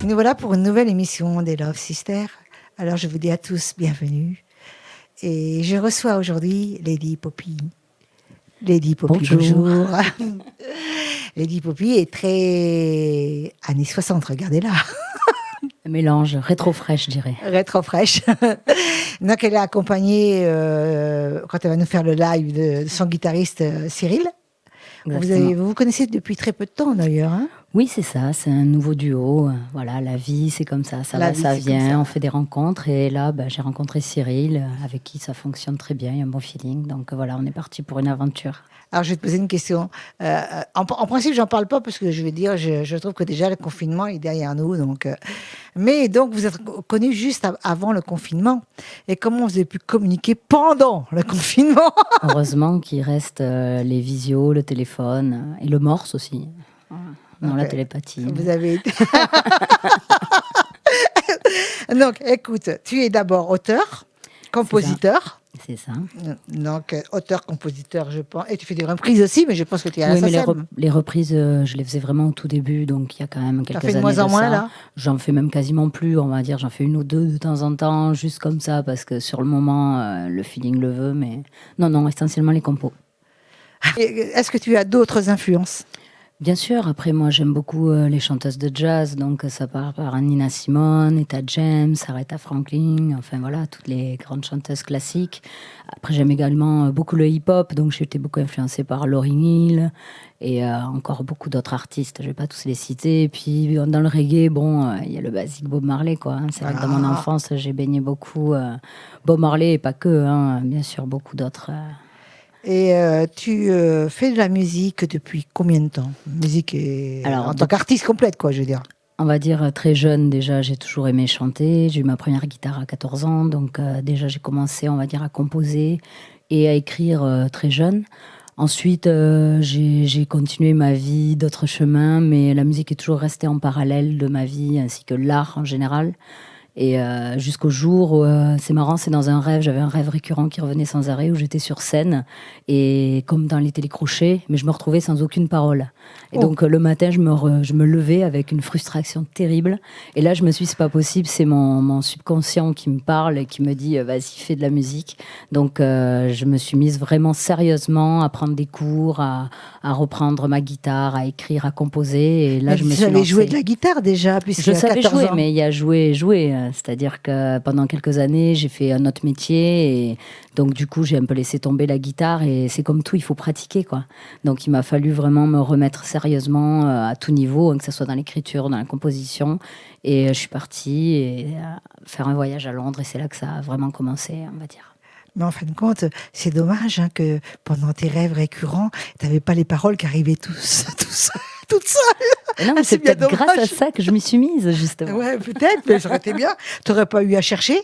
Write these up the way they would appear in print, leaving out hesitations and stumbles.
Nous voilà pour une nouvelle émission des Love Sisters. Alors je vous dis à tous bienvenue. Et je reçois aujourd'hui Lady Poppy. Lady Poppy, bonjour. Lady Poppy est très années 60, regardez-la. Mélange, rétro fraîche, je dirais. Rétro fraîche. Donc elle est accompagnée, quand elle va nous faire le live, de son guitariste Cyril. Vous vous connaissez depuis très peu de temps d'ailleurs, hein? Oui, c'est ça, c'est un nouveau duo. Voilà, la vie, c'est comme ça va, ça vient, on fait des rencontres. Et là, j'ai rencontré Cyril, avec qui ça fonctionne très bien, il y a un bon feeling. Donc voilà, on est parti pour une aventure. Alors, je vais te poser une question. En principe, j'en parle pas parce que je vais dire, je trouve que déjà le confinement est derrière nous. Donc, mais donc, vous êtes connus juste avant le confinement. Et comment vous avez pu communiquer pendant le confinement? Heureusement qu'il reste les visios, le téléphone et le morse aussi. Non, okay. La télépathie. Vous avez été... Donc, écoute, tu es d'abord auteur, compositeur. C'est ça. Donc, auteur-compositeur, je pense. Et tu fais des reprises aussi, mais je pense que tu es à la SACEM. Oui, mais les reprises, je les faisais vraiment au tout début, donc il y a quand même quelques années. Tu as fait de moins en moins, là? J'en fais même quasiment plus, on va dire. J'en fais une ou deux de temps en temps, juste comme ça, parce que sur le moment, le feeling le veut, mais non, essentiellement les compos. Est-ce que tu as d'autres influences? Bien sûr, après moi j'aime beaucoup les chanteuses de jazz, donc ça part par Nina Simone, Etta James, Aretha Franklin, enfin voilà, toutes les grandes chanteuses classiques. Après j'aime également beaucoup le hip-hop, donc j'ai été beaucoup influencée par Lauryn Hill et encore beaucoup d'autres artistes, je vais pas tous les citer. Et puis dans le reggae, il y a le basique Bob Marley, quoi. Hein. C'est vrai que dans mon enfance j'ai baigné beaucoup Bob Marley et pas que, bien sûr beaucoup d'autres... Et tu fais de la musique depuis combien de temps? En tant qu'artiste complète, quoi, je veux dire. On va dire très jeune déjà, j'ai toujours aimé chanter. J'ai eu ma première guitare à 14 ans, donc déjà j'ai commencé, on va dire, à composer et à écrire très jeune. Ensuite, j'ai continué ma vie, d'autres chemins, mais la musique est toujours restée en parallèle de ma vie, ainsi que l'art en général. Et jusqu'au jour où, c'est marrant, c'est dans un rêve, j'avais un rêve récurrent qui revenait sans arrêt, où j'étais sur scène, et comme dans les télécrochets, mais je me retrouvais sans aucune parole. Et donc le matin, je me levais avec une frustration terrible. Et là, je me suis dit, c'est pas possible, c'est mon subconscient qui me parle et qui me dit, vas-y, fais de la musique. Donc je me suis mise vraiment sérieusement à prendre des cours, à reprendre ma guitare, à écrire, à composer. Et là, je me suis lancée. Tu savais jouer de la guitare déjà, puisque je savais jouer, mais il y a jouer. C'est-à-dire que pendant quelques années, j'ai fait un autre métier et donc du coup, j'ai un peu laissé tomber la guitare et c'est comme tout, il faut pratiquer, quoi. Donc il m'a fallu vraiment me remettre sérieusement à tout niveau, que ce soit dans l'écriture, dans la composition. Et je suis partie faire un voyage à Londres et c'est là que ça a vraiment commencé, on va dire. Mais en fin de compte, c'est dommage que pendant tes rêves récurrents, tu n'avais pas les paroles qui arrivaient toute seule. Non, mais c'est peut-être grâce à ça que je m'y suis mise, justement. Ouais, peut-être, mais ça aurait été bien. Tu n'aurais pas eu à chercher.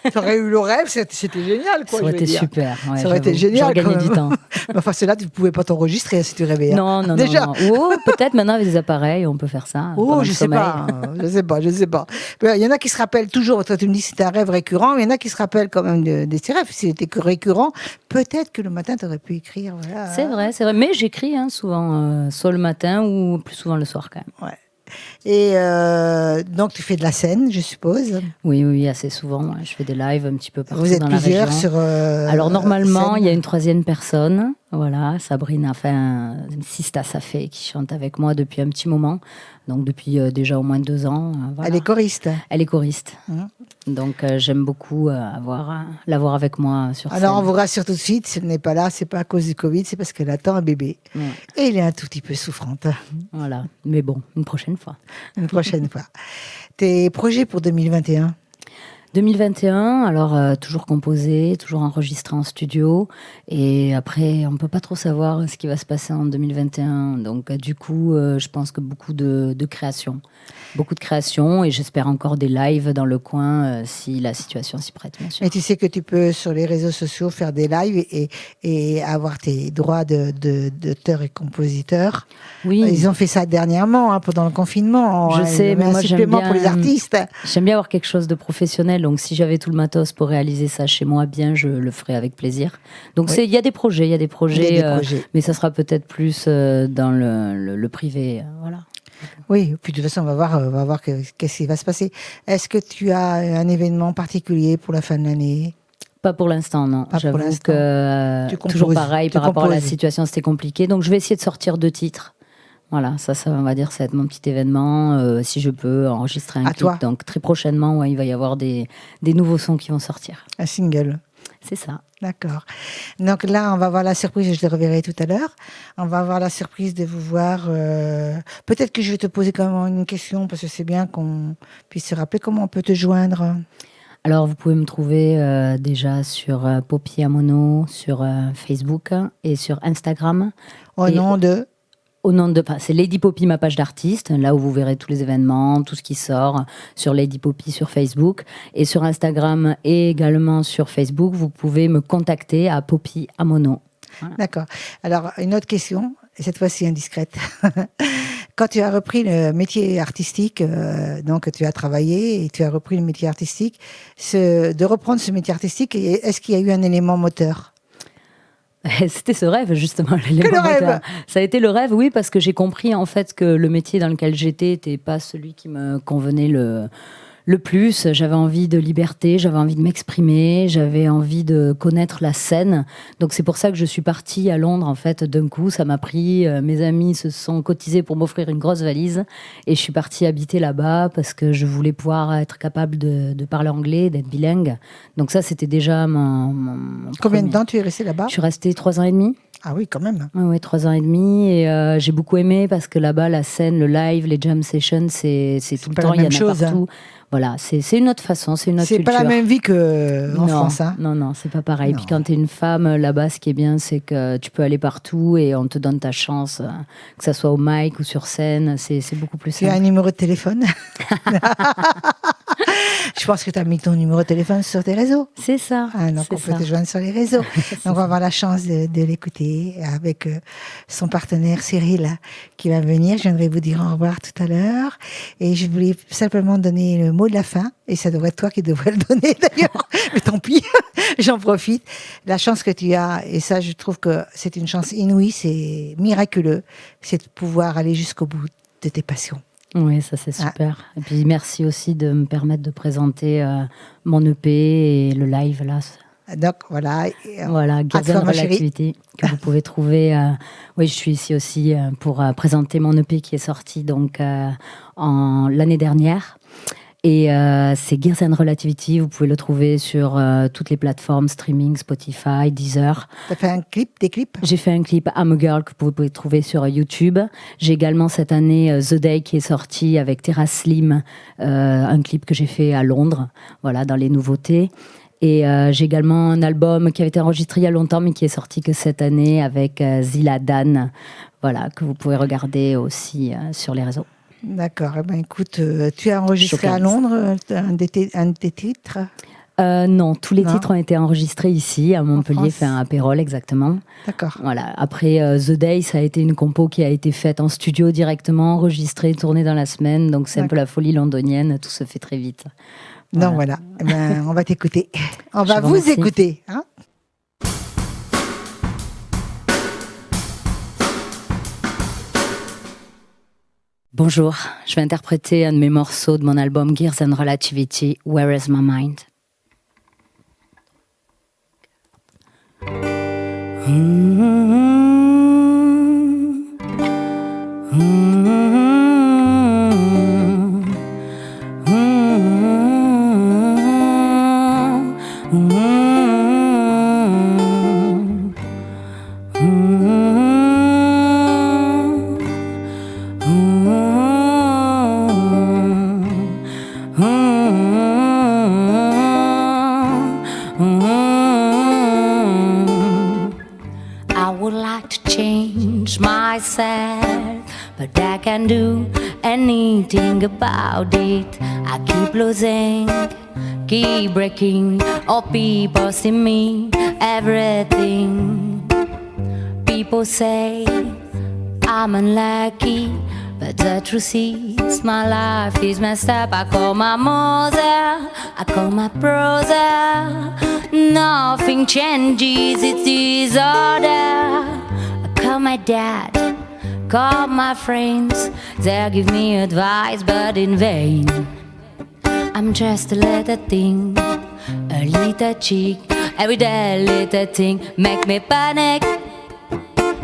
Tu aurais eu le rêve, c'était génial. Quoi, ça aurait été super. Ouais, ça aurait été génial. J'aurais gagné du temps. Enfin, c'est là, tu ne pouvais pas t'enregistrer si tu rêvais. Non. Oh, peut-être maintenant avec des appareils, on peut faire ça. Oh, je sais pas. Il y en a qui se rappellent toujours. Toi, tu me dis que c'était un rêve récurrent, mais il y en a qui se rappellent quand même de ces rêves. Si c'était que récurrent, peut-être que le matin, tu aurais pu écrire. Voilà. C'est vrai. Mais j'écris souvent, soit le matin ou plus souvent le soir quand même. Ouais. Et donc, tu fais de la scène, je suppose? Oui, assez souvent. Ouais. Je fais des lives un petit peu partout dans la région. Vous êtes plusieurs sur Alors, normalement, il y a une troisième personne. Voilà, Sabrina, Sista Safé, qui chante avec moi depuis un petit moment. Donc, depuis déjà au moins 2 ans. Voilà. Elle est choriste? Elle est choriste. Donc, j'aime beaucoup l'avoir avec moi sur scène. Alors, on vous rassure tout de suite, si elle n'est pas là, c'est pas à cause du Covid, c'est parce qu'elle attend un bébé. Ouais. Et elle est un tout petit peu souffrante. Voilà, mais bon, une prochaine fois. Une prochaine fois. Tes projets pour 2021? 2021, alors toujours composé, toujours enregistré en studio. Et après, on ne peut pas trop savoir ce qui va se passer en 2021. Donc, du coup, je pense que beaucoup de création. Beaucoup de création et j'espère encore des lives dans le coin si la situation s'y prête, bien sûr. Et tu sais que tu peux, sur les réseaux sociaux, faire des lives et avoir tes droits d'auteur et compositeur. Oui. Ils ont fait ça dernièrement, pendant le confinement. Je sais, mais moi, j'aime bien, pour les artistes. J'aime bien avoir quelque chose de professionnel. Donc, si j'avais tout le matos pour réaliser ça chez moi, bien, je le ferais avec plaisir. Donc, il y a des projets, mais ça sera peut-être plus dans le privé, voilà. Oui, puis de toute façon, on va voir qu'est-ce qui va se passer. Est-ce que tu as un événement particulier pour la fin de l'année? Pas pour l'instant, non. Pas pour J'avoue l'instant. que toujours pareil, par rapport à la situation, c'était compliqué. Donc je vais essayer de sortir 2 titres. Voilà, ça on va dire, ça va être mon petit événement. Si je peux enregistrer un clip. Toi. Donc très prochainement, ouais, il va y avoir des nouveaux sons qui vont sortir. Un single. C'est ça. D'accord. Donc là, on va voir la surprise, je le reverrai tout à l'heure. On va avoir la surprise de vous voir. Peut-être que je vais te poser quand même une question, parce que c'est bien qu'on puisse se rappeler comment on peut te joindre. Alors, vous pouvez me trouver déjà sur Poppy Amono, sur Facebook et sur Instagram. Au nom de c'est Lady Poppy, ma page d'artiste, là où vous verrez tous les événements, tout ce qui sort sur Lady Poppy sur Facebook. Et sur Instagram et également sur Facebook, vous pouvez me contacter à Poppy Amono. Voilà. D'accord. Alors, une autre question, et cette fois-ci indiscrète. Quand tu as repris le métier artistique, donc tu as travaillé et tu as repris le métier artistique, de reprendre ce métier artistique, est-ce qu'il y a eu un élément moteur ? C'était ce rêve, justement. Que le rêve. Ça a été le rêve, oui, parce que j'ai compris, en fait, que le métier dans lequel j'étais n'était pas celui qui me convenait le plus. J'avais envie de liberté, j'avais envie de m'exprimer, j'avais envie de connaître la scène. Donc c'est pour ça que je suis partie à Londres, en fait, d'un coup. Ça m'a pris, mes amis se sont cotisés pour m'offrir une grosse valise et je suis partie habiter là-bas parce que je voulais pouvoir être capable de parler anglais, d'être bilingue. Donc ça, c'était déjà mon Combien de temps tu es restée là-bas ? Je suis restée 3 ans et demi. Ah oui, quand même. Oui, 3 ans et demi. Et j'ai beaucoup aimé parce que là-bas, la scène, le live, les jam sessions, c'est tout le temps, il y en a partout. Hein. Voilà, c'est une autre façon, c'est une autre culture. C'est pas la même vie qu'en France. Hein. Non, c'est pas pareil. Puis quand tu es une femme, là-bas, ce qui est bien, c'est que tu peux aller partout et on te donne ta chance, que ça soit au mic ou sur scène, c'est beaucoup plus simple. Tu as un numéro de téléphone ? Je pense que tu as mis ton numéro de téléphone sur tes réseaux. C'est ça. Donc on peut te joindre sur les réseaux. Donc on va avoir la chance de l'écouter avec son partenaire Cyril qui va venir. Je viendrai vous dire au revoir tout à l'heure. Et je voulais simplement donner le mot de la fin. Et ça devrait être toi qui devrais le donner d'ailleurs. Mais tant pis, j'en profite. La chance que tu as, et ça je trouve que c'est une chance inouïe, c'est miraculeux, c'est de pouvoir aller jusqu'au bout de tes passions. Oui, ça c'est super. Et puis merci aussi de me permettre de présenter mon EP et le live là. Donc voilà. Voilà, Girls and Relativity, que vous pouvez trouver. Oui, je suis ici aussi pour présenter mon EP qui est sorti donc l'année dernière. Et c'est Girls and Relativity, vous pouvez le trouver sur toutes les plateformes streaming, Spotify, Deezer. T'as fait des clips ? J'ai fait un clip I'm a Girl que vous pouvez trouver sur YouTube. J'ai également cette année The Day qui est sorti avec Terra Slim, un clip que j'ai fait à Londres, voilà, dans les nouveautés. Et j'ai également un album qui avait été enregistré il y a longtemps mais qui est sorti que cette année avec Zila Dan, voilà, que vous pouvez regarder aussi sur les réseaux. D'accord. Eh ben, écoute, tu as enregistré à Londres un de tes titres ? Non, tous les titres ont été enregistrés ici, à Montpellier, à Pérol, exactement. D'accord. Voilà. Après, The Day, ça a été une compo qui a été faite en studio directement, enregistrée, tournée dans la semaine. Donc, c'est un peu la folie londonienne. Tout se fait très vite. Voilà. Donc, voilà. Eh ben, on va t'écouter. On va vous écouter. Hein ? Bonjour, je vais interpréter un de mes morceaux de mon album Girls and Relativity, Where is my mind? But I can't do anything about it. I keep losing, keep breaking. All people see me, everything. People say I'm unlucky, but the truth is my life is messed up. I call my mother, I call my brother. Nothing changes, it's disorder. I call my dad, call my friends, they'll give me advice, but in vain. I'm just a little thing, a little chick. Every day, little thing make me panic.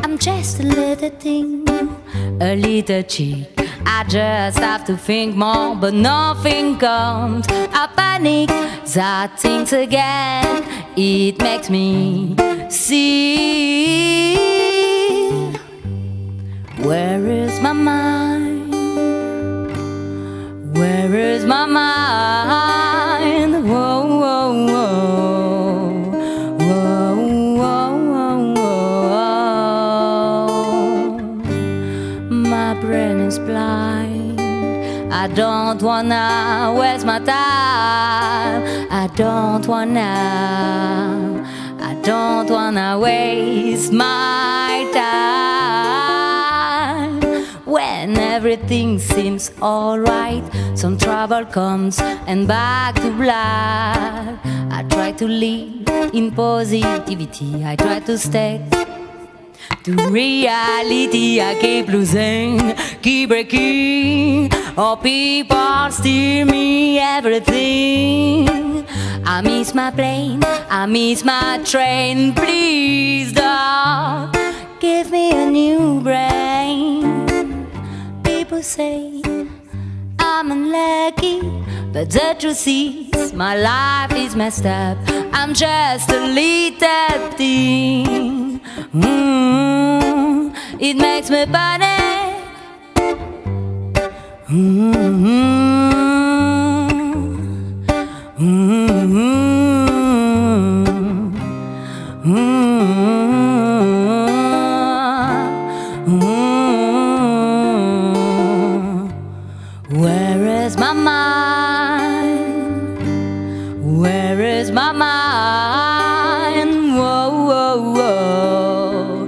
I'm just a little thing, a little chick. I just have to think more, but nothing comes. I panic, that thinks again. It makes me see. Where is my mind? Where is my mind? Whoa, whoa, whoa. Whoa, whoa, whoa, whoa. My brain is blind. I don't wanna waste my time. I don't wanna waste my time. When everything seems alright, some trouble comes and back to black. I try to live in positivity, I try to stay to reality. I keep losing, keep breaking. Oh, people steal me everything. I miss my plane, I miss my train. Please don't give me a new brain. People say I'm unlucky, but the truth is my life is messed up. I'm just a little thing. It makes me panic. Where is my mind? Where is my mind? Whoa, whoa, whoa.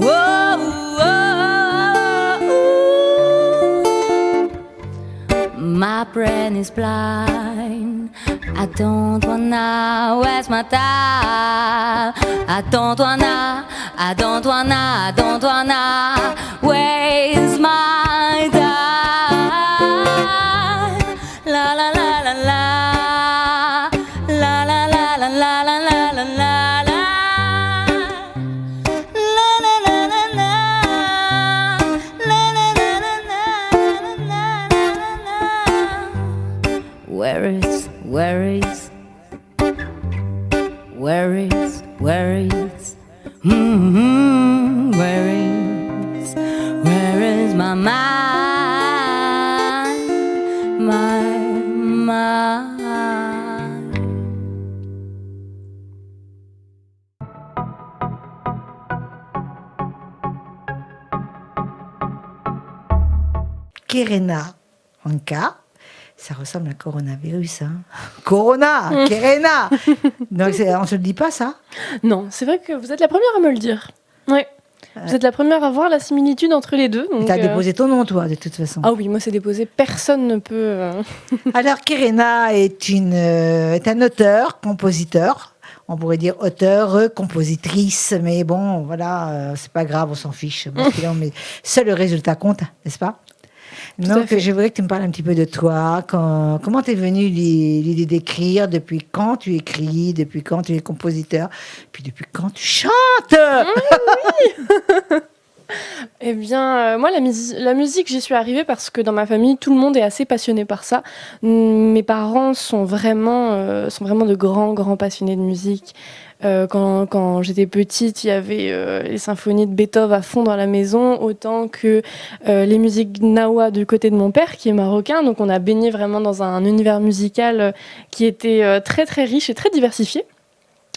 Whoa, whoa. My brain is blind. I don't wanna waste my time. I don't wanna waste my time. La la la la la. La la la la la la la la la la. La la la la la. La la la la la la la. Where is where is my mind, my mind. Kerena Anka. Ça ressemble à coronavirus, hein. Corona, Kerena. Donc, on ne se le dit pas, ça? Non, c'est vrai que vous êtes la première à me le dire. Oui. Vous êtes la première à voir la similitude entre les deux. Tu as déposé ton nom, toi, de toute façon. Ah oui, moi, c'est déposé. Personne ne peut... Alors, Kerena est un auteur, compositeur. On pourrait dire auteur, compositrice. Mais bon, voilà, c'est pas grave, on s'en fiche. Bon, mais seul le résultat compte, n'est-ce pas? Donc, je voudrais que tu me parles un petit peu de toi. Comment t'es venue l'idée d'écrire? Depuis quand tu écris? Depuis quand tu es compositeur? Puis depuis quand tu chantes? Oui. Eh bien, moi, la musique, j'y suis arrivée parce que dans ma famille, tout le monde est assez passionné par ça. Mes parents sont vraiment de grands passionnés de musique. Quand j'étais petite, il y avait les symphonies de Beethoven à fond dans la maison, autant que les musiques gnawa du côté de mon père, qui est marocain. Donc on a baigné vraiment dans un univers musical qui était très très riche et très diversifié.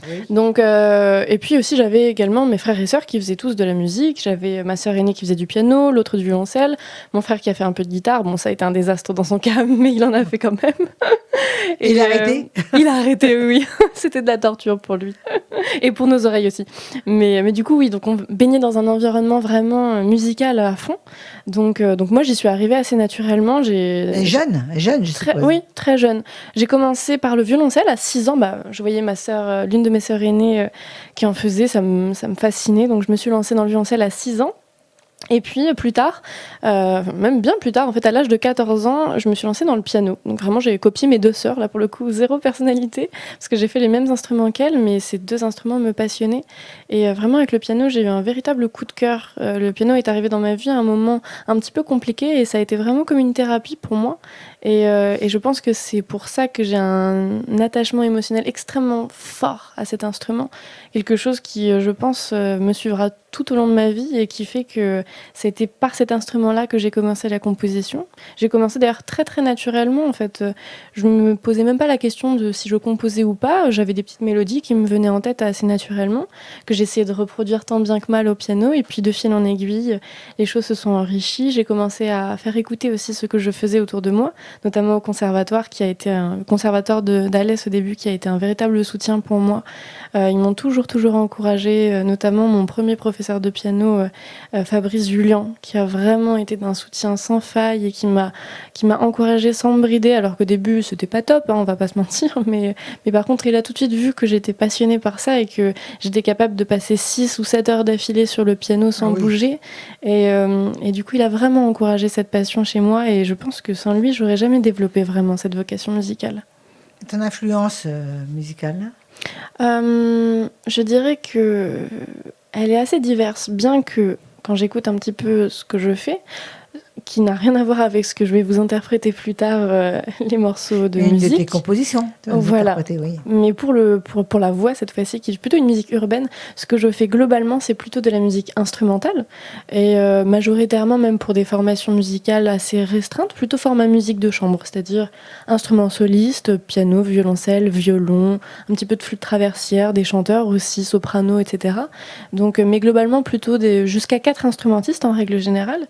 Oui. Donc, et puis aussi, j'avais également mes frères et sœurs qui faisaient tous de la musique. J'avais ma sœur aînée qui faisait du piano, l'autre du violoncelle, mon frère qui a fait un peu de guitare. Bon, ça a été un désastre dans son cas, mais il en a fait quand même. Et il a arrêté? Il a arrêté, oui. C'était de la torture pour lui. Et pour nos oreilles aussi. Mais du coup, oui, donc on baignait dans un environnement vraiment musical à fond. Donc moi, j'y suis arrivée assez naturellement. Jeune, je suppose. Oui, très jeune. J'ai commencé par le violoncelle à 6 ans. Je voyais ma sœur, l'une de mes sœurs aînées qui en faisait, ça me fascinait. Donc je me suis lancée dans le violoncelle à 6 ans. Et puis plus tard, même bien plus tard, en fait à l'âge de 14 ans, je me suis lancée dans le piano. Donc vraiment j'ai copié mes 2 sœurs, là pour le coup zéro personnalité, parce que j'ai fait les mêmes instruments qu'elles, mais ces 2 instruments me passionnaient. Et vraiment avec le piano j'ai eu un véritable coup de cœur. Le piano est arrivé dans ma vie à un moment un petit peu compliqué et ça a été vraiment comme une thérapie pour moi. Et je pense que c'est pour ça que j'ai un attachement émotionnel extrêmement fort à cet instrument. Quelque chose qui, je pense, me suivra tout au long de ma vie et qui fait que c'était par cet instrument-là que j'ai commencé la composition. J'ai commencé d'ailleurs très très naturellement en fait. Je me posais même pas la question de si je composais ou pas. J'avais des petites mélodies qui me venaient en tête assez naturellement, que j'essayais de reproduire tant bien que mal au piano. Et puis de fil en aiguille, les choses se sont enrichies. J'ai commencé à faire écouter aussi ce que je faisais autour de moi, notamment au conservatoire, qui a été un conservatoire d'Alès au début, qui a été un véritable soutien pour moi. Ils m'ont toujours encouragée, notamment mon premier professeur de piano, Fabrice Julien, qui a vraiment été d'un soutien sans faille et qui m'a encouragée sans me brider, alors qu'au début c'était pas top, hein, on va pas se mentir, mais par contre il a tout de suite vu que j'étais passionnée par ça et que j'étais capable de passer 6 ou 7 heures d'affilée sur le piano sans bouger. Et du coup il a vraiment encouragé cette passion chez moi et je pense que sans lui j'aurais jamais développé vraiment cette vocation musicale. Ton influence musicale? Je dirais que elle est assez diverse, bien que quand j'écoute un petit peu ce que je fais, qui n'a rien à voir avec ce que je vais vous interpréter plus tard, les morceaux de musique. Une de tes compositions. Voilà. Oui. Mais pour la voix, cette fois-ci, qui est plutôt une musique urbaine, ce que je fais globalement, c'est plutôt de la musique instrumentale. Et majoritairement, même pour des formations musicales assez restreintes, plutôt format musique de chambre, c'est-à-dire instruments solistes, piano, violoncelle, violon, un petit peu de flûte traversière, des chanteurs aussi, soprano, etc. Donc, mais globalement, plutôt jusqu'à 4 instrumentistes en règle générale.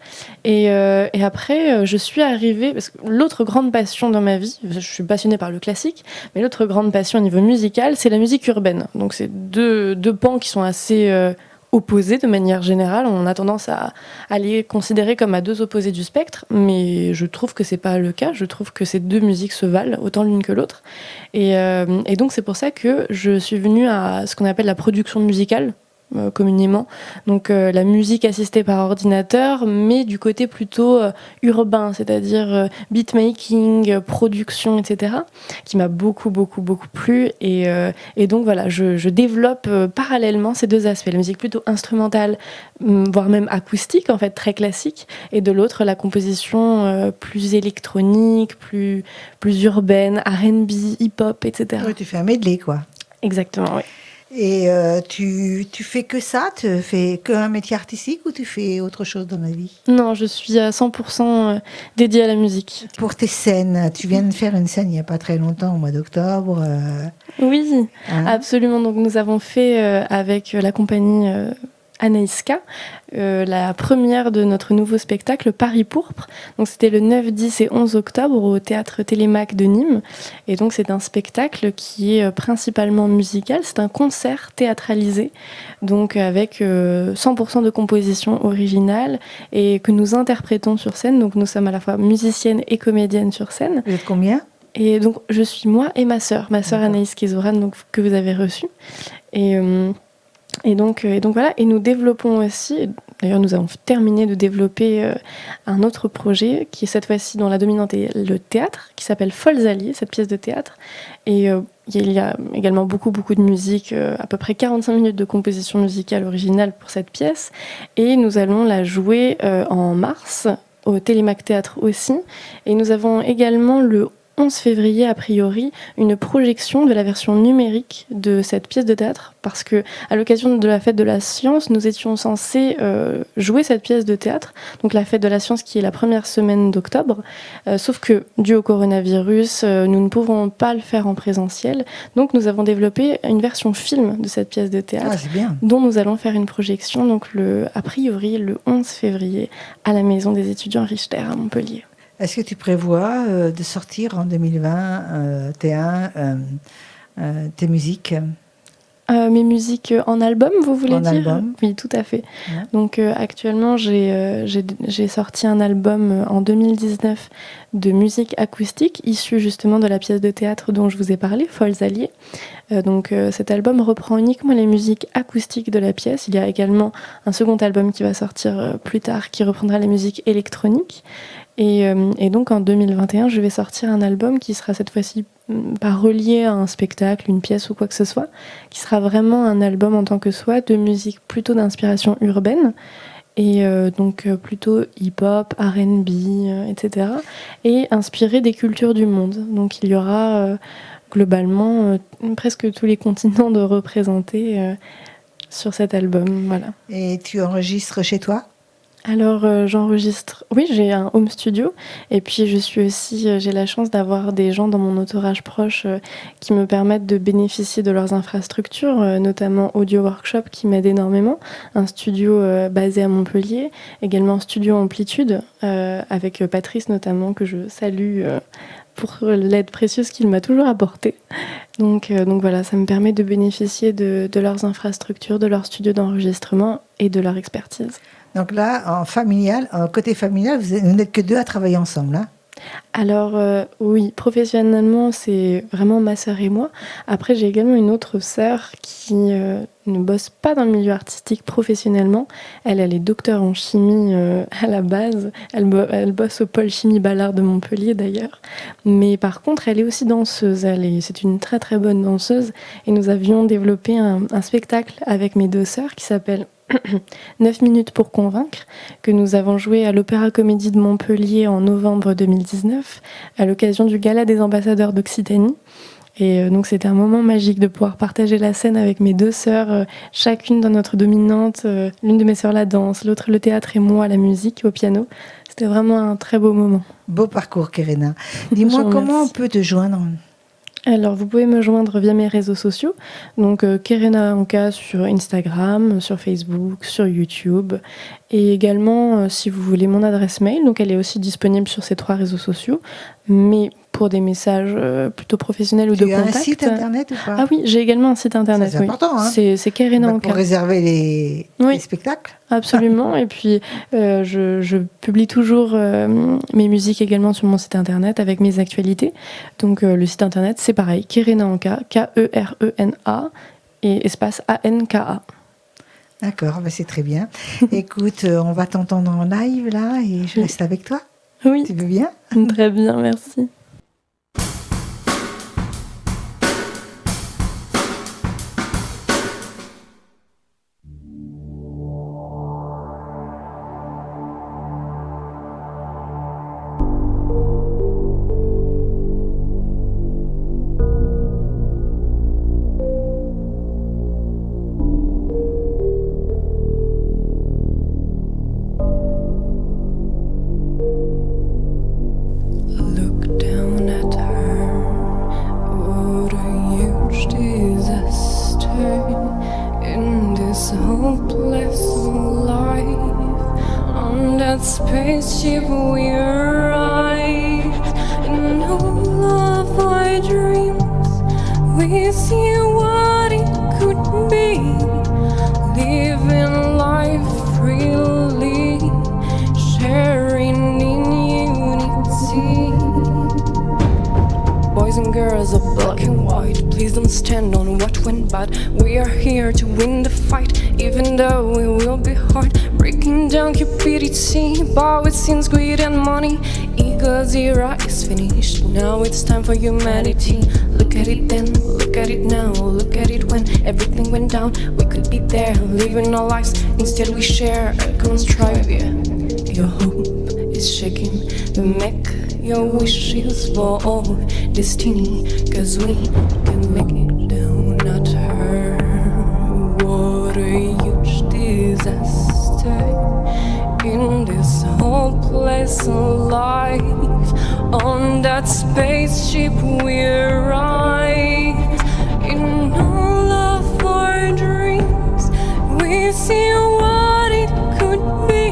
Et après, je suis arrivée, parce que l'autre grande passion dans ma vie, je suis passionnée par le classique, mais l'autre grande passion au niveau musical, c'est la musique urbaine. Donc c'est deux pans qui sont assez opposés de manière générale. On a tendance à les considérer comme à 2 opposés du spectre, mais je trouve que c'est pas le cas. Je trouve que ces 2 musiques se valent autant l'une que l'autre. Et donc c'est pour ça que je suis venue à ce qu'on appelle la production musicale, communément, donc la musique assistée par ordinateur, mais du côté plutôt urbain, c'est-à-dire beatmaking, production, etc., qui m'a beaucoup plu, et donc voilà, je développe parallèlement ces 2 aspects, la musique plutôt instrumentale, voire même acoustique, en fait, très classique, et de l'autre, la composition plus électronique, plus urbaine, R&B, hip-hop, etc. Oui, tu fais un medley, quoi. Exactement, oui. Et tu fais que ça? Tu fais qu'un métier artistique ou tu fais autre chose dans la vie? Non, je suis à 100% dédiée à la musique. Pour tes scènes, tu viens de faire une scène il n'y a pas très longtemps, au mois d'octobre. Oui, absolument. Donc nous avons fait avec la compagnie Anaïska la première de notre nouveau spectacle Paris Pourpre. Donc c'était le 9, 10 et 11 octobre au théâtre Télémac de Nîmes. Et donc c'est un spectacle qui est principalement musical. C'est un concert théâtralisé, donc avec 100% de composition originale et que nous interprétons sur scène. Donc nous sommes à la fois musiciennes et comédiennes sur scène. Vous êtes combien? Et donc je suis moi et ma sœur Anaïs Kézoran, donc que vous avez reçue. Et donc voilà, et nous développons aussi, d'ailleurs nous avons terminé de développer un autre projet qui est cette fois-ci dans la dominante et le théâtre, qui s'appelle Folles Alliées, cette pièce de théâtre. Et il y a également beaucoup de musique, à peu près 45 minutes de composition musicale originale pour cette pièce. Et nous allons la jouer en mars, au Télémac Théâtre aussi. Et nous avons également le 11 février, a priori, une projection de la version numérique de cette pièce de théâtre, parce que à l'occasion de la fête de la science, nous étions censés jouer cette pièce de théâtre, donc la fête de la science qui est la première semaine d'octobre, sauf que, dû au coronavirus, nous ne pouvons pas le faire en présentiel, donc nous avons développé une version film de cette pièce de théâtre, dont nous allons faire une projection, donc a priori, le 11 février, à la Maison des étudiants Richter à Montpellier. Est-ce que tu prévois de sortir en 2020 tes musiques? Mes musiques en album, vous voulez En dire? album. Oui, tout à fait. Ouais. Donc actuellement, j'ai sorti un album en 2019 de musique acoustique issue justement de la pièce de théâtre dont je vous ai parlé, Folles Alliées. Donc cet album reprend uniquement les musiques acoustiques de la pièce. Il y a également un second album qui va sortir plus tard qui reprendra les musiques électroniques. Et donc en 2021, je vais sortir un album qui sera cette fois-ci pas relié à un spectacle, une pièce ou quoi que ce soit, qui sera vraiment un album en tant que soi de musique plutôt d'inspiration urbaine et donc plutôt hip-hop, R&B, etc. et inspiré des cultures du monde. Donc il y aura globalement presque tous les continents de représentés sur cet album. Voilà. Et tu enregistres chez toi? Alors j'enregistre, oui, j'ai un home studio et puis j'ai la chance d'avoir des gens dans mon entourage proche qui me permettent de bénéficier de leurs infrastructures, notamment Audio Workshop qui m'aide énormément, un studio basé à Montpellier, également un studio Amplitude avec Patrice notamment que je salue pour l'aide précieuse qu'il m'a toujours apportée. Donc voilà, ça me permet de bénéficier de leurs infrastructures, de leur studio d'enregistrement et de leur expertise. Donc là, en côté familial, vous n'êtes que deux à travailler ensemble, hein? Alors oui, professionnellement, c'est vraiment ma sœur et moi. Après, j'ai également une autre sœur qui ne bosse pas dans le milieu artistique professionnellement. Elle est docteure en chimie à la base. Elle bosse au pôle chimie Ballard de Montpellier d'ailleurs. Mais par contre, elle est aussi danseuse. C'est une très très bonne danseuse. Et nous avions développé un spectacle avec mes deux sœurs qui s'appelle 9 minutes pour convaincre, que nous avons joué à l'Opéra Comédie de Montpellier en novembre 2019 à l'occasion du Gala des ambassadeurs d'Occitanie. Et donc c'était un moment magique de pouvoir partager la scène avec mes deux sœurs, chacune dans notre dominante, l'une de mes sœurs la danse, l'autre le théâtre et moi la musique au piano. C'était vraiment un très beau moment. Beau parcours, Kerena. Dis-moi comment on peut te joindre? Alors, vous pouvez me joindre via mes réseaux sociaux, donc Kerena Anka sur Instagram, sur Facebook, sur YouTube, et également, si vous voulez, mon adresse mail, donc elle est aussi disponible sur ces 3 réseaux sociaux, mais pour des messages plutôt professionnels ou de contact. Tu as un site internet ou pas? Ah oui, j'ai également un site internet. C'est important, hein? C'est Kerena Anka. Pour réserver les spectacles? Absolument, et puis je publie toujours mes musiques également sur mon site internet avec mes actualités. Donc le site internet, c'est pareil, Kerena Anka, Kerena, et espace ANKA. D'accord, c'est très bien. Écoute, on va t'entendre en live là, et je reste avec toi. Oui. Tu veux bien? Très bien, merci. Spaceship we arrived in all of our dreams. We see what it could be, living life freely, sharing in unity. Boys and girls of black and white, please don't stand on what went bad. We are here to win the fight, even though it will be hard. Breaking down cupidity, power, sins, greed and money. Ego's era is finished, now it's time for humanity. Look at it then, look at it now, look at it when everything went down. We could be there, living our lives, instead we share a common strive. Yeah. Your hope is shaking, but make your wishes for all destiny, cause we can make it down, not her. What a huge disaster in this hopeless life. On that spaceship we arrived. In all of our dreams we see what it could be,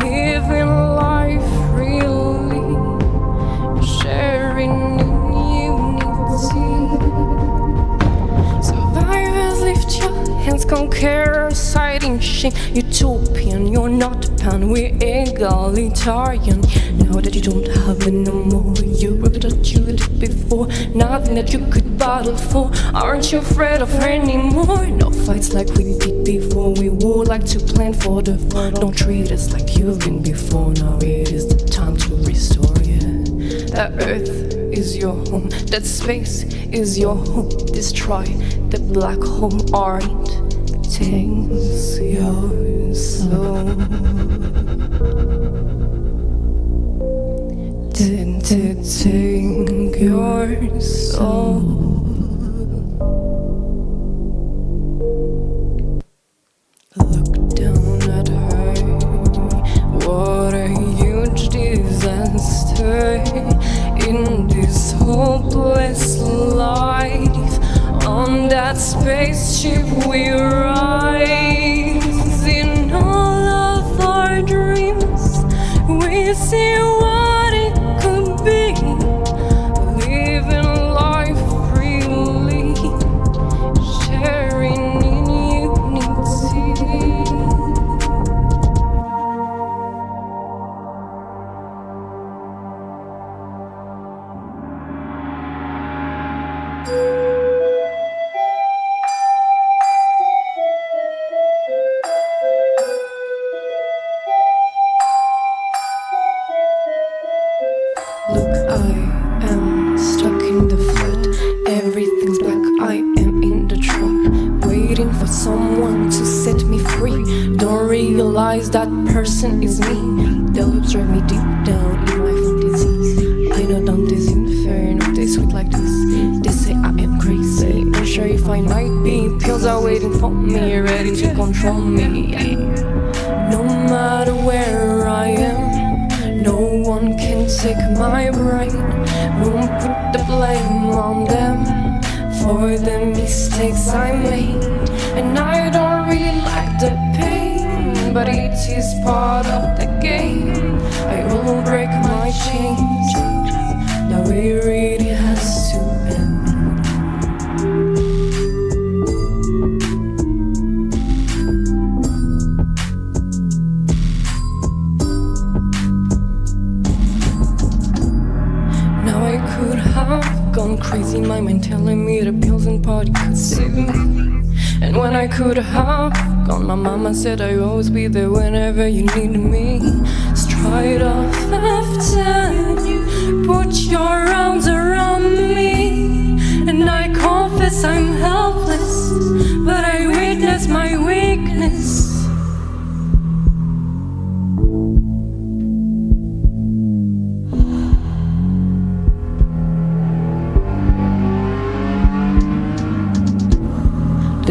living life freely, sharing in unity. Survive flourishing. Utopian, you're not pan, we're egalitarian. Now that you don't have it no more, you ripped that you did before. Nothing that you could battle for. Aren't you afraid of her anymore? No fights like we did before. We would like to plan for the fall. Don't treat us like you've been before. Now it is the time to restore you. That earth is your home. That space is your home. Destroy the black hole art. Takes your soul. Did it take your soul? Look down at her. What a huge disaster in this hopeless life. On that spaceship we rise. In all of our dreams we see what it could be. Living life freely, sharing in unity. Look, I am stuck in the flood. Everything's black, I am in the trunk, waiting for someone to set me free. Don't realize that person is me. They'll observe me deep down in my fantasies. I know Dante's Inferno, they sweet like this. They say I am crazy, not sure if I might be. Pills are waiting for me, ready to control me. No matter where I am, no one can take my brain. Won't put the blame on them for the mistakes I made. And I don't really like the pain, but it is part of the game. I will break my chains. Now it really has to end. Gone crazy, my mind telling me the pills and party could save me. And when I could have gone, my mama said I'd always be there whenever you need me. Straight off after you put your arms around me, and I confess I'm helpless, but I witness my weakness.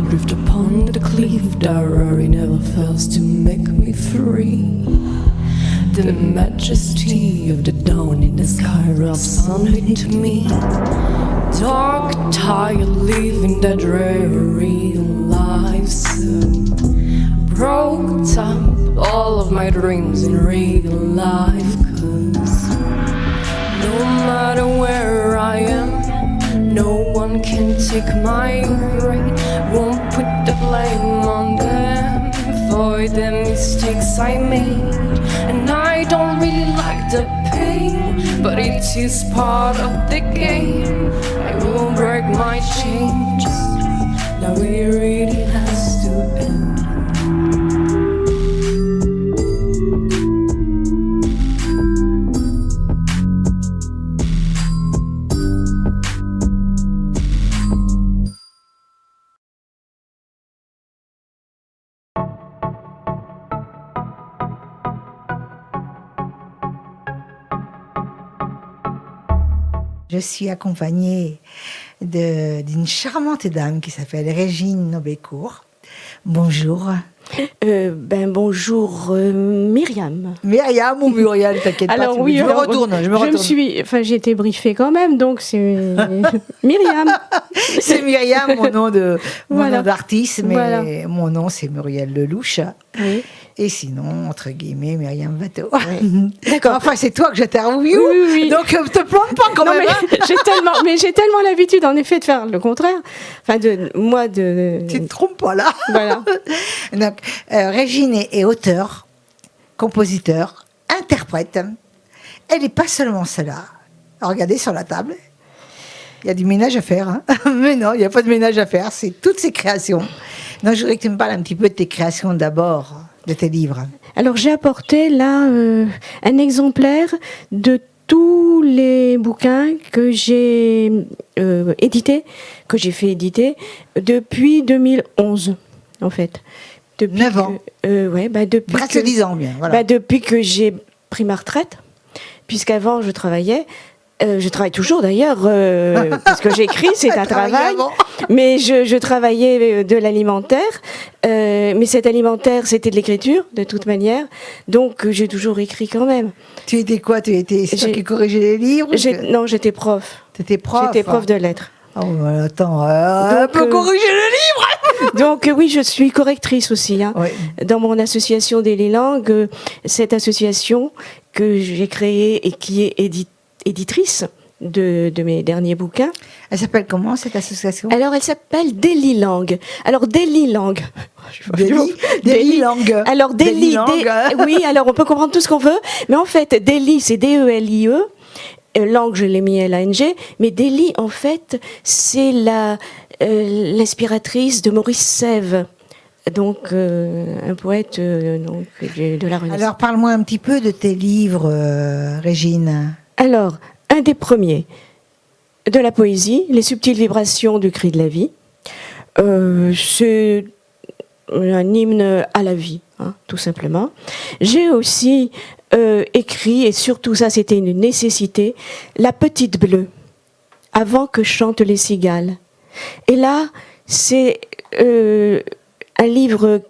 Drift upon the cliff, the rory never fails to make me free. The majesty of the dawn in the sky rubs sunlight to me. Dark, tired, living that dreary life, so broke up all of my dreams in real life. 'Cause no matter where I am, no one can take my brain. Won't put the blame on them for the mistakes I made. And I don't really like the pain, but it is part of the game. I will break my chains. Now it really has to end. Je suis accompagnée d'une charmante dame qui s'appelle Régine Nobécourt. Bonjour. Bonjour Myriam. Myriam ou Muriel, t'inquiète pas. Oui, je me retourne. J'ai été briefée quand même, donc c'est Myriam. C'est Myriam, mon nom Voilà. d'artiste, mais voilà. mon nom c'est Muriel Lelouch. Oui. Et sinon, entre guillemets, Myriam Watteau. D'accord. Enfin, c'est toi que j'interviewe. Oui. Donc, te plante pas quand Non, même. mais j'ai tellement l'habitude, en effet, de faire le contraire. Enfin, tu te trompes pas là. Voilà. Donc, Régine est auteure, compositeur, interprète. Elle n'est pas seulement cela. Regardez sur la table. Il y a du ménage à faire. Hein. Mais non, il n'y a pas de ménage à faire. C'est toutes ses créations. Donc, je voudrais que tu me parles un petit peu de tes créations d'abord, de tes livres. Alors, j'ai apporté là un exemplaire de tous les bouquins que j'ai édités, que j'ai fait éditer depuis 2011, en fait. Depuis 9 ans. Depuis Presque 10 ans, bien. Voilà. Depuis que j'ai pris ma retraite, puisqu'avant, je travaillais. Je travaille toujours d'ailleurs, parce que j'écris, c'est un travail. Mais je travaillais de l'alimentaire. Mais cet alimentaire, c'était de l'écriture, de toute manière. Donc, j'ai toujours écrit quand même. Tu étais quoi? C'est toi qui corrigeais les livres? Non, j'étais prof. T'étais prof? J'étais prof de lettres. Oh, attends, on peut corriger le livre. Donc, oui, je suis correctrice aussi. Hein. Oui. Dans mon association Daily Langue, cette association que j'ai créée et qui est éditrice de mes derniers bouquins. Elle s'appelle comment, cette association? Alors, elle s'appelle Daily Langue. Alors, Daily Langue. Daily Langue. Alors, Daily, oui, alors on peut comprendre tout ce qu'on veut, mais en fait, Daily, c'est D-E-L-I-E. Langue, je l'ai mis L-A-N-G, mais Daily, en fait, c'est l'inspiratrice de Maurice Sèvres. Donc, un poète de la Renaissance. Alors, parle-moi un petit peu de tes livres, Régine. Alors, un des premiers, de la poésie, les subtiles vibrations du cri de la vie. C'est un hymne à la vie, hein, tout simplement. J'ai aussi écrit, et surtout ça c'était une nécessité, La Petite Bleue, avant que chantent les cigales. Et là, c'est un livre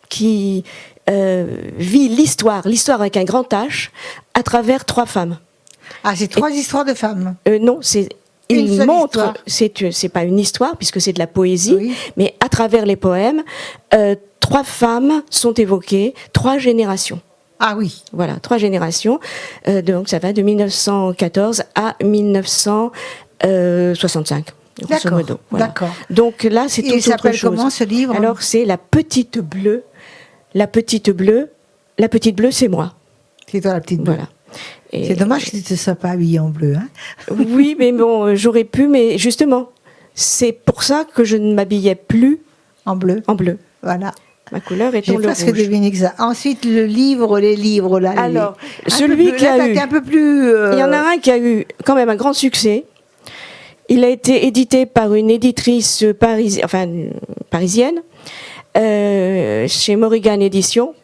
qui vit l'histoire avec un grand H, à travers 3 femmes. Ah, c'est 3 histoires de femmes. Non, il montre, c'est pas une histoire puisque c'est de la poésie, oui. Mais à travers les poèmes, 3 femmes sont évoquées, 3 générations. Ah oui. Voilà, 3 générations. Donc ça va de 1914 à 1965. Grosso modo. Voilà. D'accord. Donc là, c'est tout autre chose. Il s'appelle comment ce livre? Alors c'est La Petite Bleue. La Petite Bleue, c'est moi. C'est toi la petite bleue. Voilà. C'est dommage que tu ne te sois pas habillée en bleu. Hein. Oui, mais bon, j'aurais pu, mais justement, c'est pour ça que je ne m'habillais plus en bleu. En bleu. Voilà. Ma couleur étant le rouge. J'ai presque deviné que ça. Ensuite, les livres là. Alors, celui qui a eu... un peu plus... Il y en a un qui a eu quand même un grand succès. Il a été édité par une éditrice parisienne, chez Morrigan Éditions.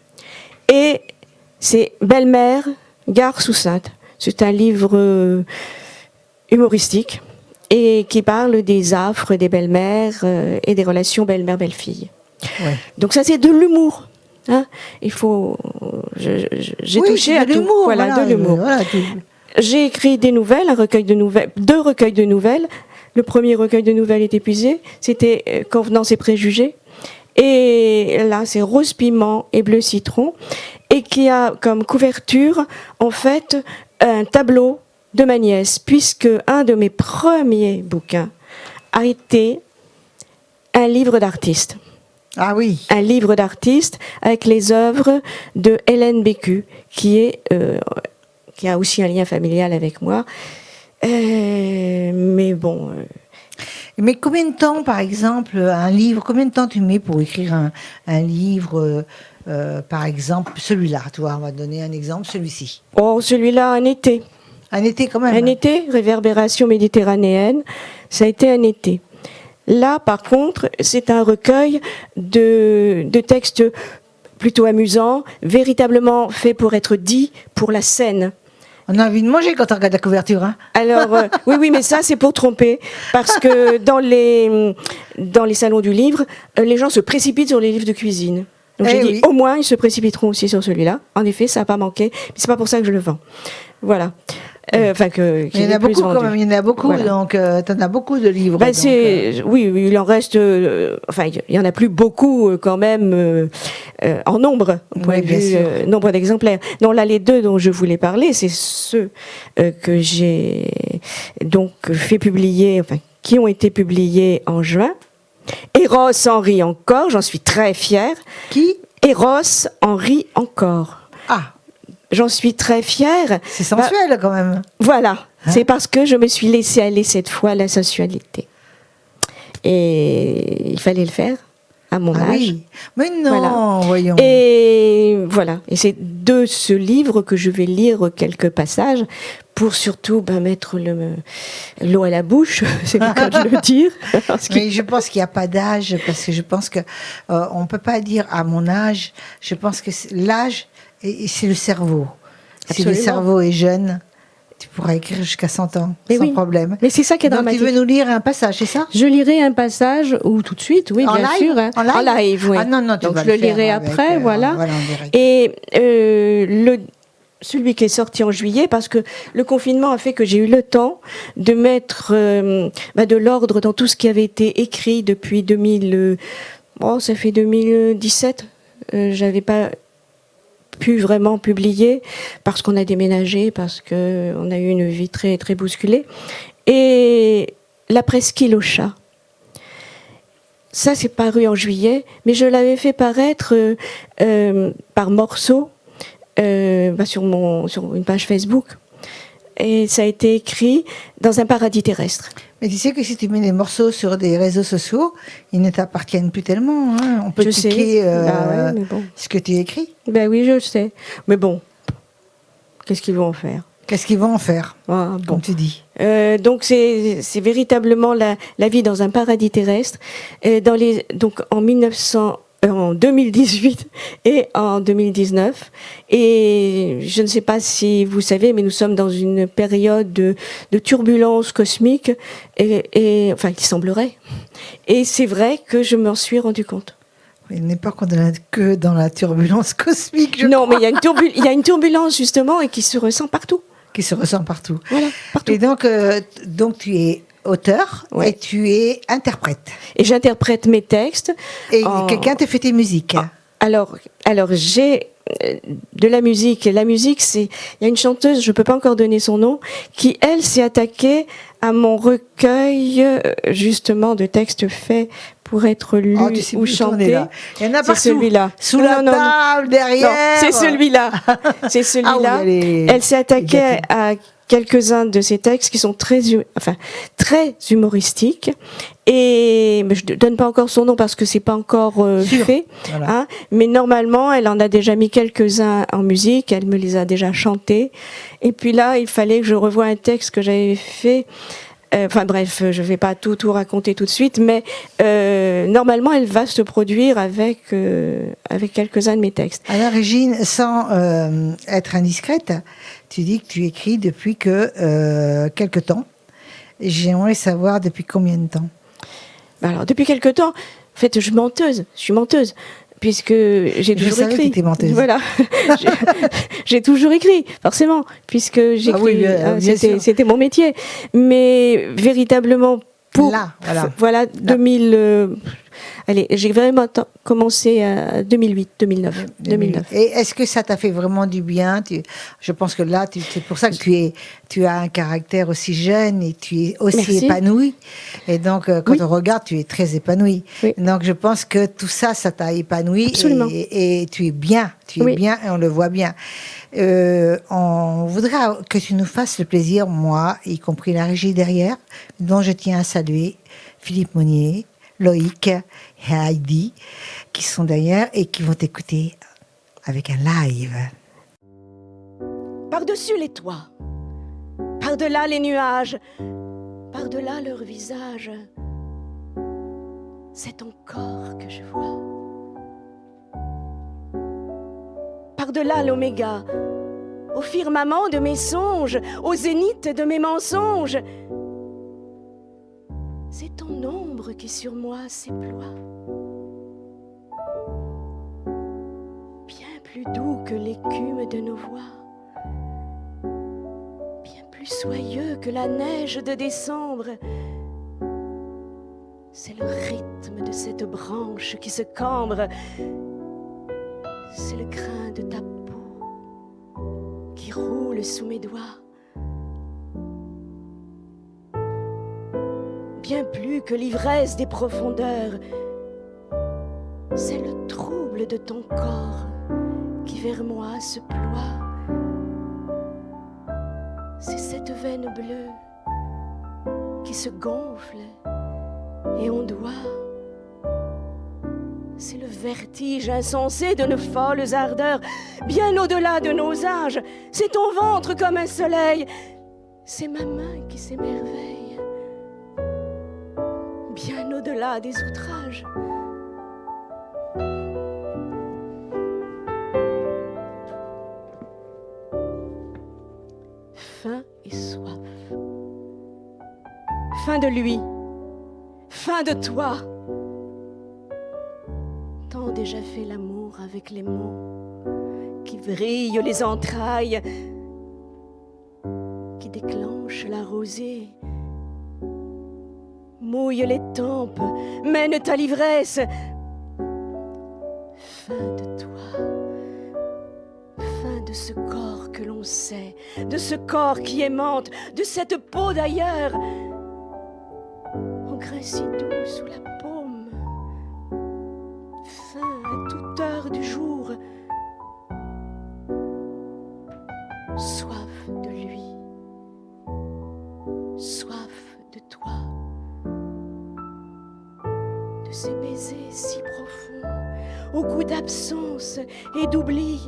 Et c'est Belle-Mère, Gare sous Sainte. C'est un livre humoristique et qui parle des affres des belles-mères et des relations belle-mère-belle-fille. Ouais. Donc ça, c'est de l'humour. Hein. Il faut... J'ai touché à tout. Voilà, de l'humour. J'ai écrit des nouvelles, 2 recueils de nouvelles. Le premier recueil de nouvelles est épuisé. C'était Convenance et préjugés. Et là, c'est Rose piment et bleu citron. Et qui a comme couverture, en fait, un tableau de ma nièce, puisque un de mes premiers bouquins a été un livre d'artiste. Ah oui. Un livre d'artiste avec les œuvres de Hélène Bécu, qui a aussi un lien familial avec moi. Mais bon... Mais combien de temps, par exemple, un livre, combien de temps tu mets pour écrire un livre, par exemple, celui-là, toi, on va donner un exemple, celui-ci. Oh, celui-là, un été. Un été quand même. Un été, Réverbération méditerranéenne, ça a été un été. Là, par contre, c'est un recueil de textes plutôt amusants, véritablement faits pour être dits pour la scène. On a envie de manger quand on regarde la couverture. Hein. Alors, oui, mais ça, c'est pour tromper. Parce que dans les salons du livre, les gens se précipitent sur les livres de cuisine. Donc j'ai dit, au moins, ils se précipiteront aussi sur celui-là. En effet, ça n'a pas manqué. Mais c'est pas pour ça que je le vends. Voilà. Il y en a beaucoup quand même. Il y en a beaucoup. Voilà. Donc, tu en as beaucoup de livres. Oui, il en reste... il y en a plus beaucoup quand même. en nombre, au point de vue nombre d'exemplaires. Non, là, les deux dont je voulais parler, c'est ceux que j'ai donc fait publier, enfin, qui ont été publiés en juin. Eros en rit encore, j'en suis très fière. Qui? Eros en rit encore. Ah, J'en suis très fière. c'est sensuel quand même. Voilà, c'est parce que je me suis laissée aller cette fois à la sensualité. Et il fallait le faire à mon Ah âge. oui, mais non, Voilà. voyons. Et voilà, et c'est de ce livre que je vais lire quelques passages pour surtout mettre l'eau à la bouche, c'est le cas de le dire. Mais je pense qu'il n'y a pas d'âge, parce que je pense que on ne peut pas dire à mon âge. Je pense que l'âge, c'est le cerveau. Si le Absolument. cerveau est jeune, tu pourras écrire jusqu'à 100 ans, Mais sans oui. problème. Mais c'est ça qui est Donc dramatique. tu veux nous lire un passage, c'est ça? Je lirai un passage, ou tout de suite, oui, En bien live sûr. Hein. En live Oui. Ah non, non, tu Donc vas je le faire lirai avec, après, voilà. en direct. Et celui qui est sorti en juillet, parce que le confinement a fait que j'ai eu le temps de mettre de l'ordre dans tout ce qui avait été écrit depuis 2000. Ça fait 2017. J'avais pas pu vraiment publier parce qu'on a déménagé, parce que on a eu une vie très très bousculée. Et la presqu'île au chat. Ça, c'est paru en juillet, mais je l'avais fait paraître par morceaux sur une page Facebook. Et ça a été écrit dans un paradis terrestre. Mais tu sais que si tu mets les morceaux sur des réseaux sociaux, ils ne t'appartiennent plus tellement. Hein. On peut Je sais. cliquer Ouais, mais bon. ce que tu écris. Ben oui, je le sais. Mais bon, qu'est-ce qu'ils vont en faire? Qu'est-ce qu'ils vont en faire, Bon. comme tu dis? Donc c'est véritablement la vie dans un paradis terrestre. Donc en 2018 et en 2019. Et je ne sais pas si vous savez, mais nous sommes dans une période de turbulence cosmique, enfin qui semblerait. Et c'est vrai que je m'en suis rendu compte. Il n'est pas que dans la turbulence cosmique, Non, mais il y a une turbulence justement et qui se ressent partout. qui se ressent partout. Voilà, partout. Et donc tu es auteur Ouais. et tu es interprète. Et j'interprète mes textes. Et quelqu'un te fait tes musiques. Alors j'ai de la musique. Et la musique, il y a une chanteuse, je peux pas encore donner son nom, qui elle s'est attaquée à mon recueil justement de textes faits pour être lus Tu sais ou plus où on est chantés. là. Il y en a C'est partout. celui-là. Sous Non, la non, non. table, derrière. Non, c'est celui-là. C'est celui-là. oui, Elle s'est attaquée à quelques-uns de ses textes qui sont très humoristiques. Mais je ne donne pas encore son nom parce que c'est pas encore fait. Voilà. Hein, mais normalement, elle en a déjà mis quelques-uns en musique. Elle me les a déjà chantés. Et puis là, il fallait que je revoie un texte que j'avais fait. Je vais pas tout raconter tout de suite, mais normalement, elle va se produire avec quelques-uns de mes textes. Alors, Régine, sans être indiscrète, tu dis que tu écris depuis quelque temps. J'aimerais savoir depuis combien de temps. Alors, depuis quelque temps, en fait, je suis menteuse. Puisque j'ai toujours savais écrit. que t'étais menteuse. Voilà, j'ai toujours écrit, forcément, puisque j'écris. oui, bien sûr. C'était mon métier. Mais véritablement Là, voilà. 2000. J'ai vraiment commencé à 2009. Et est-ce que ça t'a fait vraiment du bien? Je pense que là, c'est pour ça que tu as un caractère aussi jeune et tu es aussi Merci. épanouie. Et donc, quand Oui. on regarde, tu es très épanouie. Oui. Donc, je pense que tout ça, ça t'a épanouie. Absolument. Et tu es bien. Tu es Oui. bien et on le voit bien. On voudrait que tu nous fasses le plaisir, moi, y compris la régie derrière, dont je tiens à saluer Philippe Monnier, Loïc et Heidi, qui sont derrière et qui vont t'écouter avec un live. Par-dessus les toits, par-delà les nuages, par-delà leurs visages, c'est ton corps que je vois. Par-delà l'oméga, au firmament de mes songes, au zénith de mes mensonges, c'est ton ombre qui sur moi s'éploie. Bien plus doux que l'écume de nos voix, bien plus soyeux que la neige de décembre. C'est le rythme de cette branche qui se cambre c'est le grain de ta peau qui roule sous mes doigts. Bien plus que l'ivresse des profondeurs, c'est le trouble de ton corps qui vers moi se ploie. C'est cette veine bleue qui se gonfle et ondoie. C'est le vertige insensé de nos folles ardeurs, bien au-delà de nos âges. C'est ton ventre comme un soleil, c'est ma main qui s'émerveille, bien au-delà des outrages. Faim et soif. Fin de lui, fin de toi. Tant déjà fait l'amour avec les mots qui brillent les entrailles, qui déclenchent la rosée, mouillent les tempes, mènent à l'ivresse. Fin de toi, fin de ce corps que l'on sait, de ce corps qui aimante, de cette peau d'ailleurs, au grain si doux sous la paume. Fin à toute heure du jour, soif de lui, soif de toi, de ces baisers si profonds, au goût d'absence et d'oubli,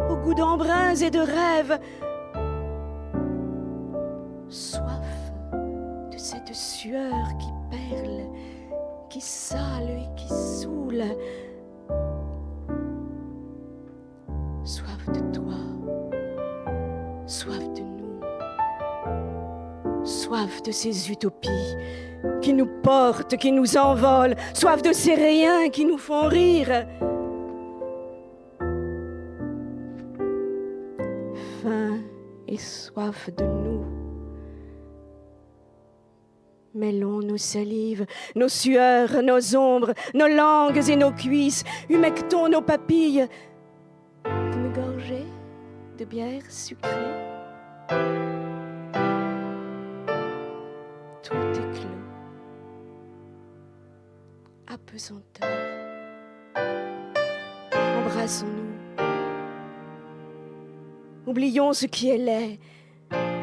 au goût d'embruns et de rêves, soif de cette sueur qui perle, qui sale et qui saoule, soif de toi, soif de nous, soif de ces utopies qui nous portent, qui nous envolent, soif de ces riens qui nous font rire. Faim et soif de nous. Mêlons nos salives, nos sueurs, nos ombres, nos langues et nos cuisses, humectons nos papilles. Une gorgée de bière sucrée. Tout est clos. Apesanteur. Embrassons-nous. Oublions ce qui est laid.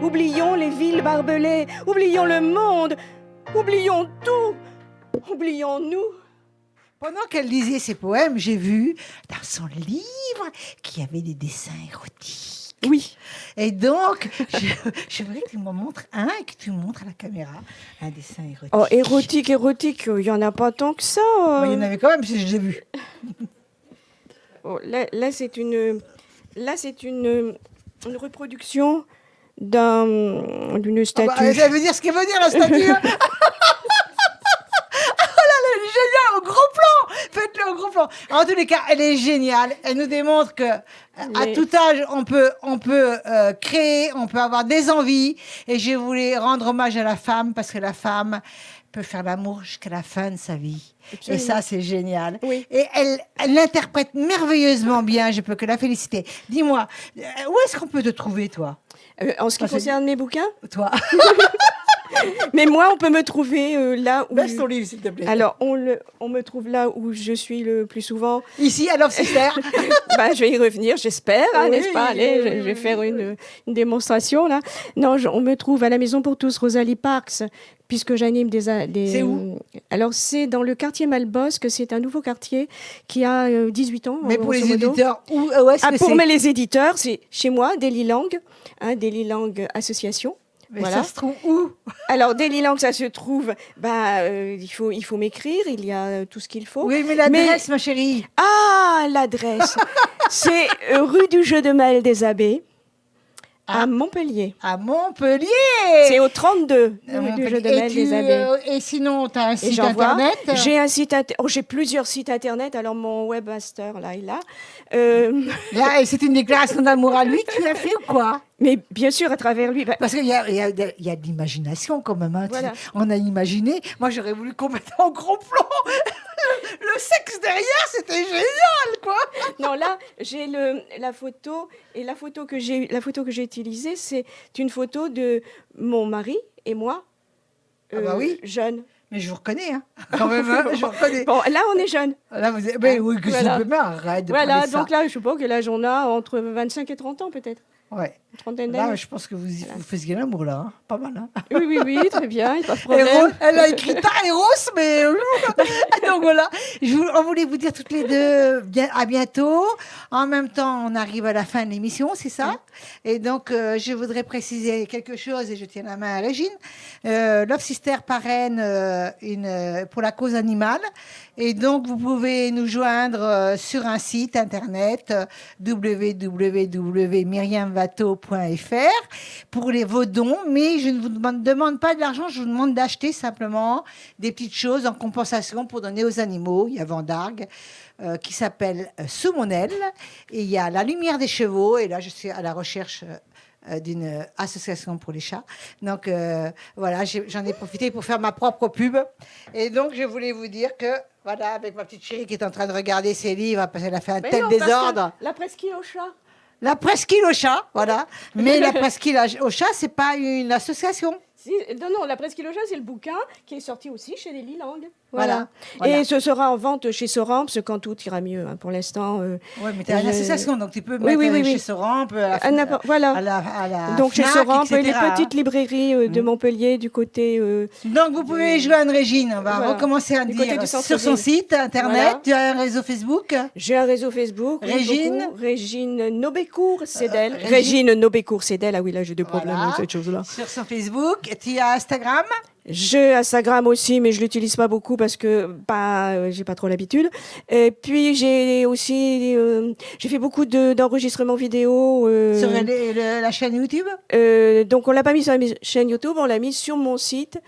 Oublions les villes barbelées. Oublions le monde. Oublions tout. Oublions-nous. Pendant qu'elle lisait ses poèmes, j'ai vu dans son livre qu'il y avait des dessins érotiques. Oui. Et donc, je voudrais que tu m'en montres un et que tu montres à la caméra un dessin érotique. Oh, érotique, il n'y en a pas tant que ça. Il y en avait quand même, si je l'ai vu. Oh, là, c'est une reproduction d'une statue. Ça veut dire ce qu'elle veut dire, la statue. Elle est géniale, au gros plan. Faites-le au gros plan. En tous les cas, elle est géniale. Elle nous démontre que à tout âge, on peut créer, on peut avoir des envies. Et je voulais rendre hommage à la femme parce que la femme peut faire l'amour jusqu'à la fin de sa vie. Absolument. Et ça, c'est génial. Oui. Et elle l'interprète merveilleusement bien. Je peux que la féliciter. Dis-moi, où est-ce qu'on peut te trouver, toi? En ce qui concerne mes bouquins? Toi. Mais moi, on peut me trouver là où... Baisse ton livre, s'il te plaît. Alors, on me trouve là où je suis le plus souvent. Ici, à Love Sister. Je vais y revenir, j'espère, oui, n'est-ce pas? Allez, oui, je vais faire une démonstration, là. Non, on me trouve à la Maison pour tous, Rosalie Parks, puisque j'anime des... C'est où? Alors, c'est dans le quartier Malbosque. C'est un nouveau quartier qui a 18 ans. Mais pour les éditeurs, où est-ce que pour c'est? les éditeurs, c'est chez moi, Dailylang, Dailylang Association. Mais voilà. ça se trouve où? Alors, Dailylang, ça se trouve, il faut m'écrire, il y a tout ce qu'il faut. Oui, mais l'adresse, ma chérie. Ah, l'adresse. C'est rue du Jeu de Mêle des Abbés, à Montpellier. À Montpellier. C'est au 32, rue du Jeu de Mêle des Abbés. Et sinon, tu as un site internet? J'ai un site j'ai plusieurs sites internet. Alors, mon webmaster, là, est là. Là, c'est une déclaration d'amour à lui que tu as fait ou quoi? Mais bien sûr, à travers lui. Parce qu'il y a de l'imagination quand même. Hein. Voilà. On a imaginé. Moi, j'aurais voulu qu'on mette en gros plan le sexe derrière. C'était génial, quoi. Non, là, j'ai la photo et la photo que j'ai utilisée, c'est une photo de mon mari et moi, Ah bah oui. jeunes. Mais je vous reconnais, hein. Quand même, hein, je vous reconnais. Bon, là, on est jeunes. Là, vous êtes... Mais oui, que Voilà. je peux arrête de Voilà, parler de ça. donc là, je sais pas quel âge on a, entre 25 et 30 ans peut-être. Ouais. Une trentaine Là, d'années. je pense que vous faisiez l'amour, là. Hein. Pas mal, hein. Oui, très bien, pas de problème. Elle a écrit tard Eros, mais donc voilà. On voulait vous dire toutes les deux à bientôt. En même temps, on arrive à la fin de l'émission, c'est ça. Et donc, je voudrais préciser quelque chose et je tiens la main à Régine. Love Sister parraine pour la cause animale. Et donc, vous pouvez nous joindre sur un site internet www.myriamvato.fr pour vos dons. Mais je ne vous demande pas de l'argent, je vous demande d'acheter simplement des petites choses en compensation pour donner aux animaux. Il y a Vendargue qui s'appelle Sous mon aile. Et il y a La Lumière des chevaux. Et là, je suis à la recherche d'une association pour les chats. Donc, voilà, j'en ai profité pour faire ma propre pub. Et donc, je voulais vous dire que, voilà, avec ma petite chérie qui est en train de regarder ses livres, parce qu'elle a fait un tel désordre. La presqu'île au chat. La presqu'île au chat, voilà. Mais la presqu'île au chat, c'est pas une association. Non, la presqu'île au chat, c'est le bouquin qui est sorti aussi chez les Lilang. Voilà. Et ce sera en vente chez Soramps quand tout ira mieux. Hein. Pour l'instant. Oui, mais tu as une association, donc tu peux mettre chez Soramps, voilà. à la donc Fnac, chez Soramps, etc. les petites librairies de Montpellier du côté. Donc vous pouvez joindre Régine. On va recommencer à du côté dire du sur centre-ville. son site internet. Voilà. Tu as un réseau Facebook. J'ai un réseau Facebook. Régine. Oui, Régine Nobécourt-Cédel. Régine Nobécourt-Cédel. Ah oui, là j'ai des problèmes avec cette chose-là. Sur son Facebook. Tu as Instagram. J'ai Instagram aussi, mais je l'utilise pas beaucoup parce que j'ai pas trop l'habitude. Et puis j'ai aussi j'ai fait beaucoup d'enregistrements vidéo Sur la chaîne YouTube. donc on l'a pas mis sur la chaîne YouTube, on l'a mis sur mon site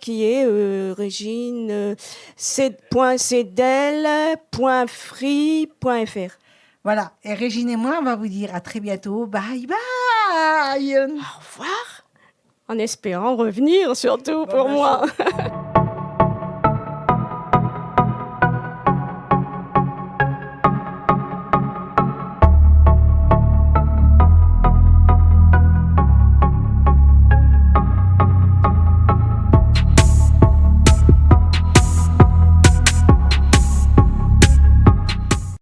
qui est regine.cedel.free.fr. Voilà. Et Régine et moi, on va vous dire à très bientôt. Bye bye. Au revoir. En espérant revenir surtout pour moi.